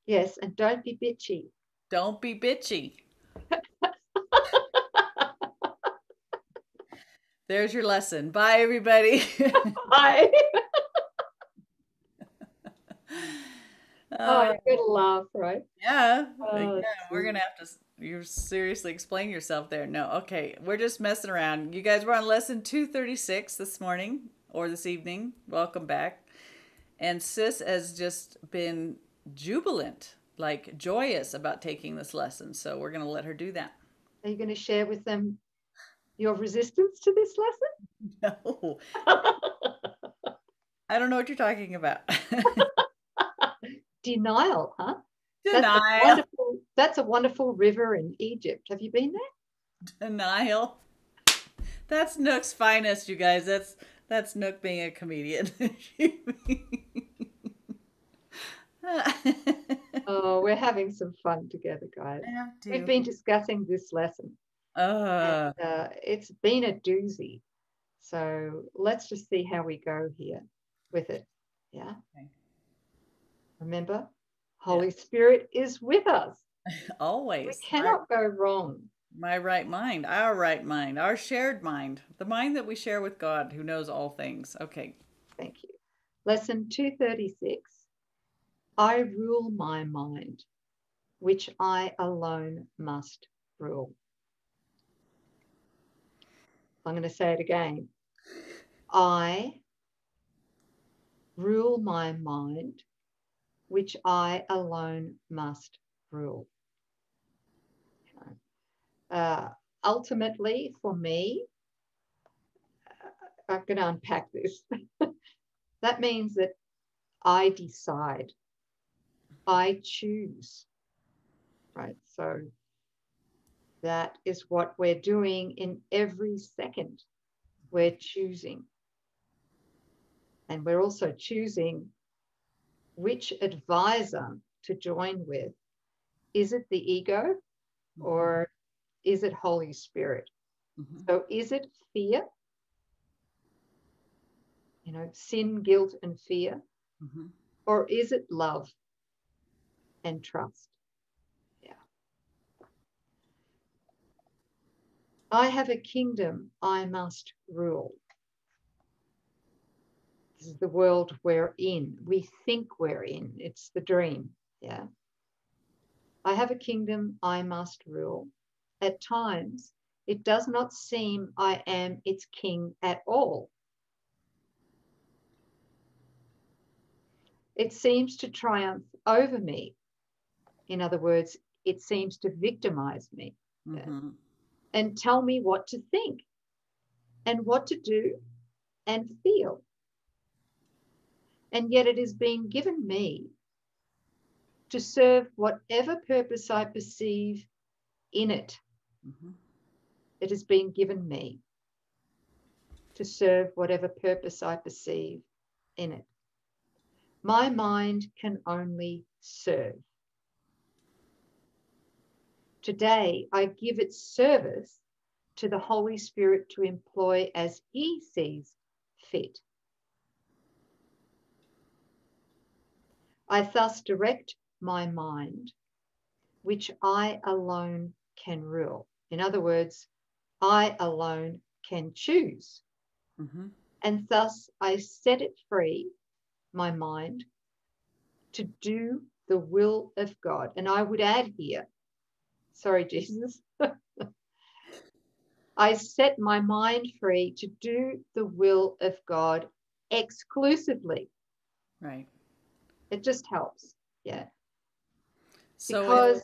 Yes, and don't be bitchy. Don't be bitchy. There's your lesson. Bye, everybody. Bye. Oh, uh, you gotta laugh, right? yeah. Oh, We're gee. gonna have to. You seriously explain yourself there. No, okay. We're just messing around. You guys were on lesson 236 this morning or this evening. Welcome back. And Sis has just been jubilant, like joyous about taking this lesson. So we're gonna let her do that. Are you going to share with them your resistance to this No, lesson? I don't know what you're talking about. Denial, huh? Denial. That's a wonderful river in Egypt. Have you been there? Denial. That's Nook's finest, you guys. That's Nook being a comedian. Oh, we're having some fun together, guys. I have We've to. been discussing this lesson, and Uh, it's been a doozy. So let's just see how we go here with it. Yeah. okay. Remember, Yeah. Holy Spirit is with us. We Always. cannot go wrong. My right mind, our shared mind, the mind that we share with God who knows all things. Okay. Thank you. Lesson 236. I rule my mind, which I alone must rule. I'm going to say it again. I rule my mind, which I alone must rule. Ultimately, for me, I'm going to unpack this. That means that I decide, I choose, right? So that is what we're doing in every second. We're choosing. And we're also choosing which advisor to join with. Is it the ego or is it Holy Spirit? Mm-hmm. So is it fear? Sin, guilt, and fear? Mm-hmm. Or is it love and trust? Yeah. I have a kingdom I must rule. This is the world we're in. We think we're in. It's the dream. Yeah. I have a kingdom I must rule. At times, it does not seem I am its king at all. It seems to triumph over me. In other words, it seems to victimize me, Mm-hmm. and tell me what to think and what to do and feel. And yet it is being given me to serve whatever purpose I perceive in it. Mm-hmm. It has been given me to serve whatever purpose I perceive in it. My mind can only serve. Today, I give its service to the Holy Spirit to employ as He sees fit. I thus direct my mind, which I alone can rule. In other words, I alone can choose. Mm-hmm. And thus I set it free, my mind, to do the will of God. And I would add here, sorry, Jesus, I set my mind free to do the will of God exclusively. Right. It just helps. Yeah. So Because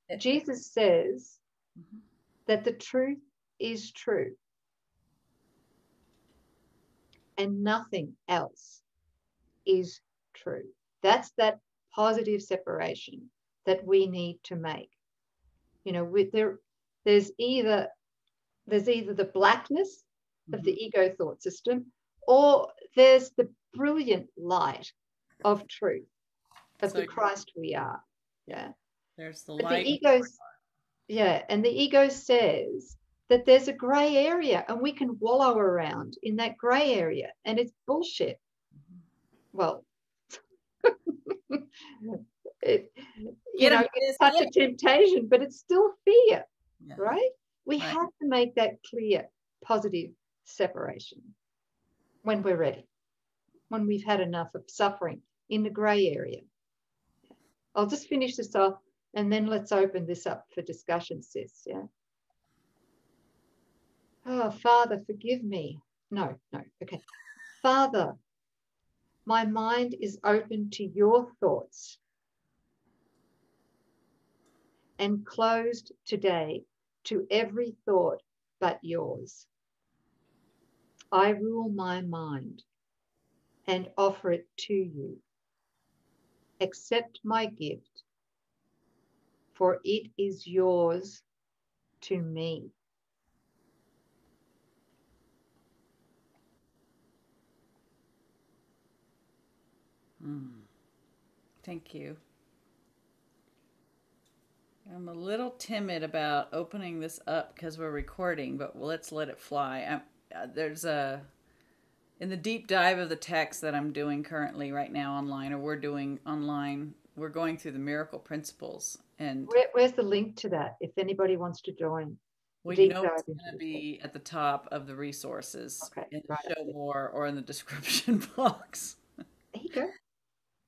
it Jesus says mm-hmm. that the truth is true and nothing else is true. That's that positive separation that we need to make. There's either the blackness of Mm-hmm. the ego thought system, or there's the brilliant light of truth, of the So Christ we are. yeah, Yeah. there's the But the light. ego's, yeah, and the ego says that there's a gray area and we can wallow around in that gray area, and it's bullshit. Mm-hmm. Well, it, Get 'em, it's sis, such get a 'em. temptation, but it's still fear, Yeah, right? We right. have to make that clear, positive separation when we're ready, when we've had enough of suffering in the gray area. I'll just finish this off and then let's open this up for discussion, sis. Yeah. Oh, Father, forgive me. No. Okay. Father, my mind is open to your thoughts and closed today to every thought but yours. I rule my mind and offer it to you. Accept my gift, for it is yours to me. Thank you. I'm a little timid about opening this up because we're recording, but let's let it fly. There's in the deep dive of the text that I'm doing currently right now online, or we're doing online, we're going through the miracle principles. And Where's the link to that if anybody wants to join? we Deep know dive it's into going to this book. be at the top of the resources Okay, in the right. show more or in the description box. There you go.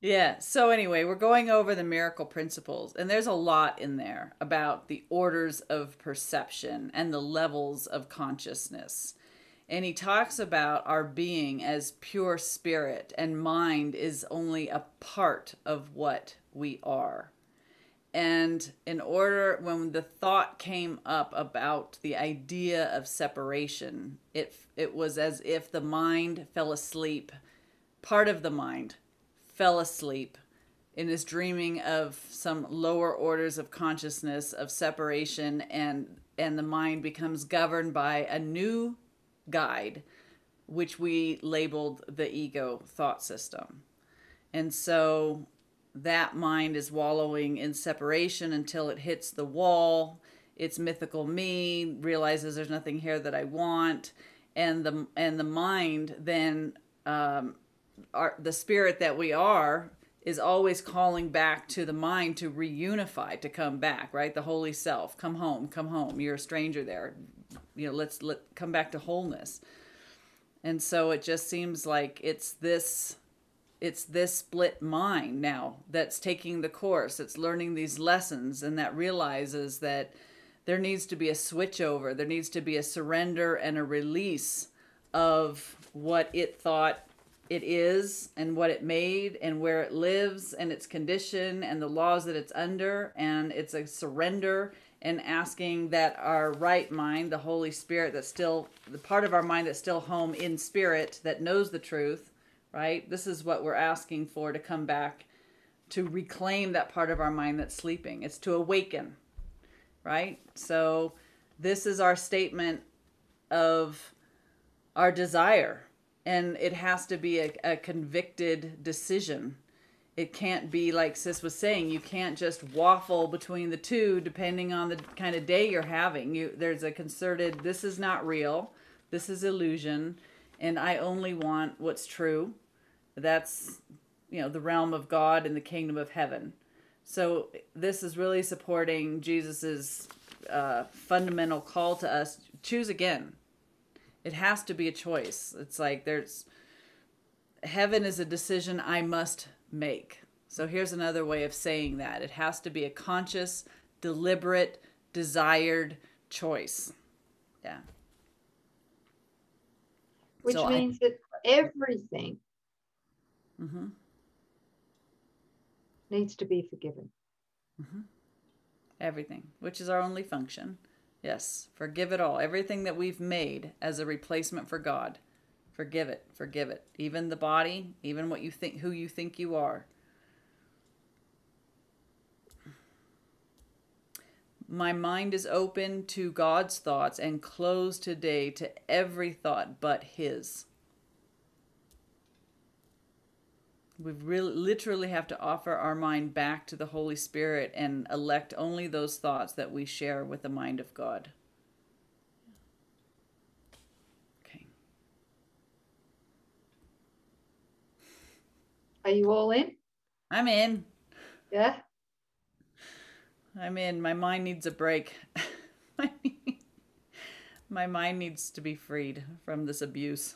Yeah. So anyway, we're going over the miracle principles, and there's a lot in there about the orders of perception and the levels of consciousness. And he talks about our being as pure spirit, and mind is only a part of what we are. And in order, when the thought came up about the idea of separation, it was as if the mind fell asleep. Part of the mind fell asleep and is dreaming of some lower orders of consciousness of separation, and the mind becomes governed by a new guide, which we labeled the ego thought system. And so that mind is wallowing in separation until it hits the wall. Its mythical me realizes there's nothing here that I want, and the mind then the spirit that we are is always calling back to the mind to reunify, to come back, right? The holy self, come home, come home. You're a stranger there. Let's come back to wholeness. And so it just seems like it's this split mind now that's taking the course, it's learning these lessons, and that realizes that there needs to be a switch over. There needs to be a surrender and a release of what it thought it is and what it made and where it lives and its condition and the laws that it's under. And it's a surrender and asking that our right mind, the Holy Spirit, that's still the part of our mind that's still home in spirit, that knows the truth, right? This is what we're asking for, to come back, to reclaim that part of our mind that's sleeping. It's to awaken, right? So this is our statement of our desire, and it has to be a convicted decision. It can't be like Sis was saying, you can't just waffle between the two depending on the kind of day you're having. There's a concerted, this is not real, this is illusion, and I only want what's true. That's, the realm of God and the kingdom of heaven. So this is really supporting Jesus's fundamental call to us: choose again. It has to be a choice. It's like heaven is a decision I must make. So here's another way of saying that: it has to be a conscious, deliberate, desired choice. Yeah. Which means that everything needs to be forgiven. Everything, which is our only function. Yes, forgive it all. Everything that we've made as a replacement for God, forgive it, forgive it. Even the body, even what you think, who you think you are. My mind is open to God's thoughts and closed today to every thought but His. We really literally have to offer our mind back to the Holy Spirit and elect only those thoughts that we share with the mind of God. Okay. Are you all in? I'm in. Yeah. I'm in. My mind needs a break. My mind needs to be freed from this abuse.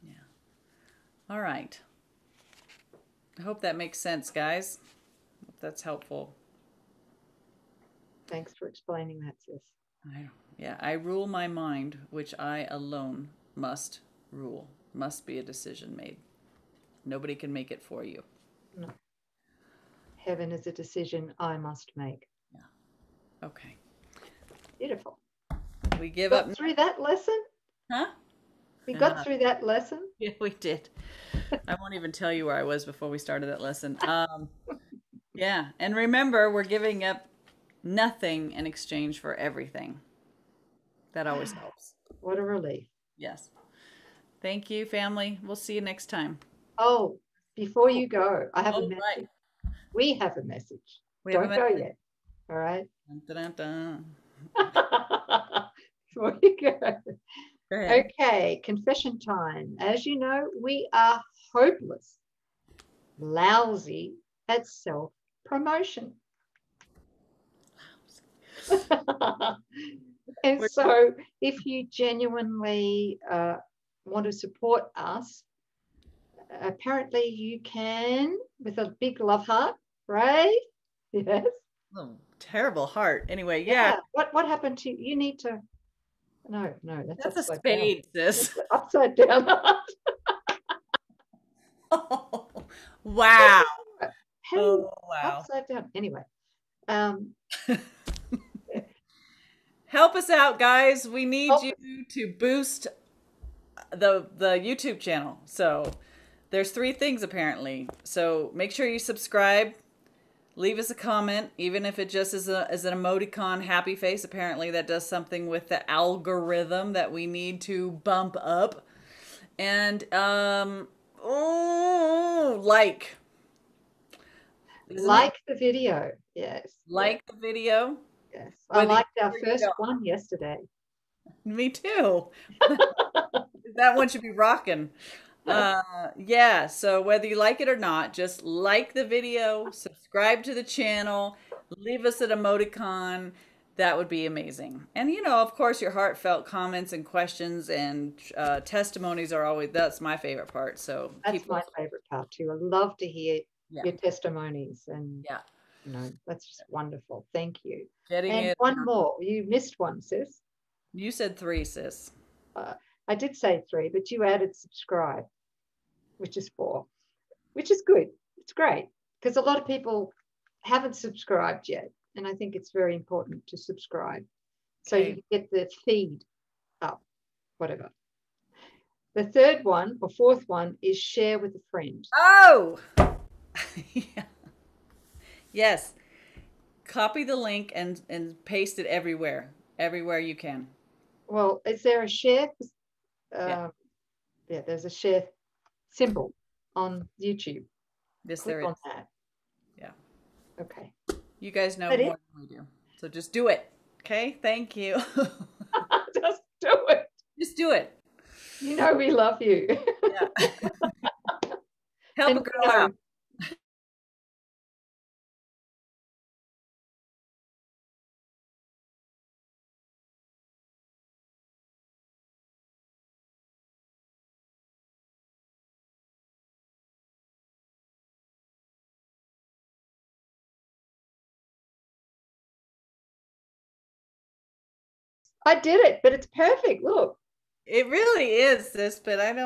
Yeah. All right. I hope that makes sense, guys. Hope that's helpful. Thanks for explaining that, sis. I rule my mind, which I alone must rule. Must be a decision made. Nobody can make it for you. No. Heaven is a decision I must make. Yeah. Okay. Beautiful. We give Got up. through that lesson? Huh? We got through that lesson? Yeah, we did. I won't even tell you where I was before we started that lesson. Yeah. And remember, we're giving up nothing in exchange for everything. That always helps. What a relief. Yes. Thank you, family. We'll see you next time. Oh, before you go, I have a Oh, message. right. We have a message. We have a Don't go message. yet. All right. Dun, dun, dun. Before you go. Go ahead. Okay, confession time. As you know, we are hopeless, lousy at self-promotion. And so if you genuinely want to support us, apparently you can with a big love heart, right? Yes. Oh, terrible heart. Anyway, yeah. What happened to you? You need to. No, That's a upside spade, down. sis. That's upside down heart. Oh, wow. Hey, Oh, wow. upside down. Anyway, Help us out, guys. We need you to boost the YouTube channel. So there's 3 things apparently. So make sure you subscribe. Leave us a comment, even if it just is an emoticon happy face. Apparently that does something with the algorithm that we need to bump up. And like the video. Yes. Like the video. Yes. I liked our first one yesterday. Me too. That one should be rocking. Yeah, so whether you like it or not, just like the video, subscribe to the channel, leave us an emoticon. That would be amazing. And of course, your heartfelt comments and questions and testimonies are always, that's my favorite part. So that's my favorite part too. I love to hear your testimonies, and that's just wonderful. Thank you. And one more. You missed one, sis. You said 3, sis. I did say 3, but you added subscribe, which is 4, which is good. It's great because a lot of people haven't subscribed yet. And I think it's very important to subscribe so you can get the feed up, whatever. The 3rd one or 4th one is share with a friend. Oh, yeah. Yes. Copy the link and paste it everywhere you can. Well, is there a share? Yeah, there's a share symbol on YouTube. Yes, Click there is. on that. Yeah. Okay. You guys know more than we do. So just do it. Okay? Thank you. Just do it. Just do it. You know we love you. Yeah. Help a girl out. I did it, but it's perfect. Look. It really is, sis, but I don't